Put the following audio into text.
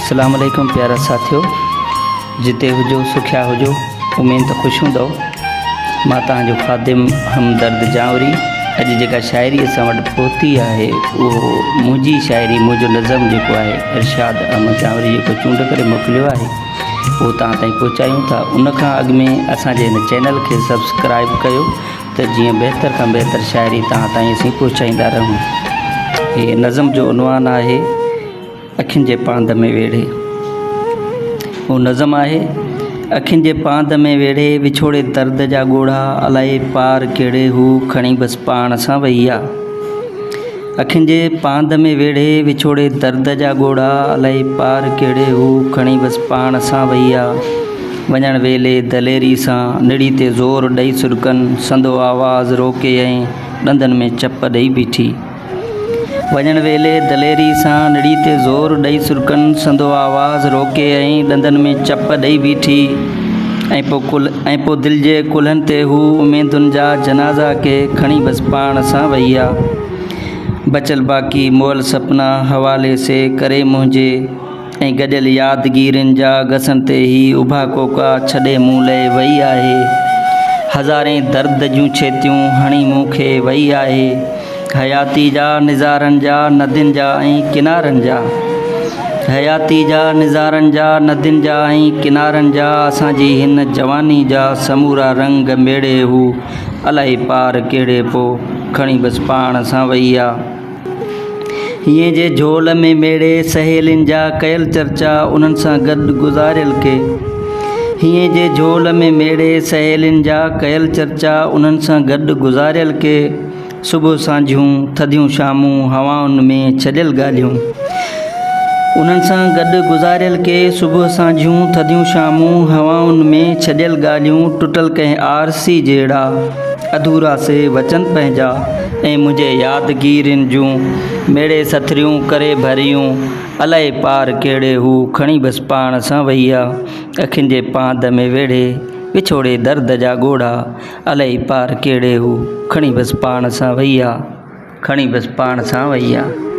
अस्सलाम वालेकुम प्यारा साथियों, जिते हुजो सुखिया हुजो, उमेद तो खुश हूंदो। मां तव्हांजो ख़ादिम हमदर्द जावरी। अॼु जेका शाइरी असां वटि पहुती आहे उहो मुंहिंजी शाइरी, मुंहिंजो नज़म जेको आहे इरशाद अहमद जावरी जेको चूंड करे मोकिलियो आहे उहो तव्हां ताईं पहुचायूं था। उन खां अॻु में असांजे हिन चैनल खे सब्सक्राइब कयो त जीअं बहितर खां बहितर शाइरी तव्हां ताईं असीं पहुचाईंदा रहूं। हीअ नज़म जो उनवान आहे अखियुनि जे पांध में वेढ़े। वो नज़म आहे, अखियुनि जे पांध में वेढ़े विछोड़े दर्द जा ॻोढ़ा, अलाए पार कहिड़े हू खणी बसि पाण सां वई आहे। अखियुनि जे पांध में वेढ़े विछोड़े दर्द जा ॻोढ़ा, अलाए पार कहिड़े हू खणी बसि पाण सां वई आहे। वञण वेले दलेरी सां निड़ी ते ज़ोर ॾेई सुरकनि, संदो आवाज़ रोके ऐं ॾंदनि में चप ॾेई बीठी। वञण वेले दलेरी सां निड़ी ते ज़ोर ॾेई सुरकनि, संदो आवाज़ रोके ऐं ॾंदनि में चप ॾेई बीठी। ऐं पोइ दिलि जे कुल्हनि ते हू उमेदुनि जा जनाज़ा के खणी बसि पाण सां वई आहे। बचल बाक़ी मोल सपना हवाले से करे मुंहिंजे, ऐं गॾियल यादगिरियुनि जा घसनि ते ई उभा कोका छॾे मूं लाइ वई आहे। हज़ारे दर्द जूं छेतियूं हणी मूंखे वई आहे, हयाती जा निज़ारनि जा नदियुनि जा ऐं किनारनि जा। हयाती जा निज़ारनि जा नदियुनि जा ऐं किनारनि जा, असांजी हिन जवानी जा समूरा रंग मेड़े हू अलाए पार कहिड़े पोइ खणी बसि पाण सां वई आहे। हीअं जे झोल में मेड़े सहेलियुनि जा कयल चर्चा उन्हनि सां गॾु गुज़ारियल के। हीअं जे झोल में मेड़े सहेलियुनि जा कयल चर्चा उन्हनि सां गॾु गुज़ारियल के। सुबुह सांझियूं थधियूं शामूं हवाउनि में छॾियल ॻाल्हियूं, उन्हनि सां गॾु गुज़ारियल के। सुबुह सांझियूं थधियूं शामूं हवाउनि में छॾियल ॻाल्हियूं, टुटल कंहिं आरसी जहिड़ा अधूरा से वचन पंहिंजा, ऐं मुंहिंजे यादगिरियुनि जूं मेड़े सथरियूं करे भरियूं, अलाए पार कहिड़े हू खणी बसि पाण सां वई आहे। अखियुनि जे पांध में वेढ़े विछोड़े दर्द जा ॻोढ़ा, अलाए पार कहिड़े हू खणी बसि पाण सां वई आहे, खणी बसि पाण सां वई आहे।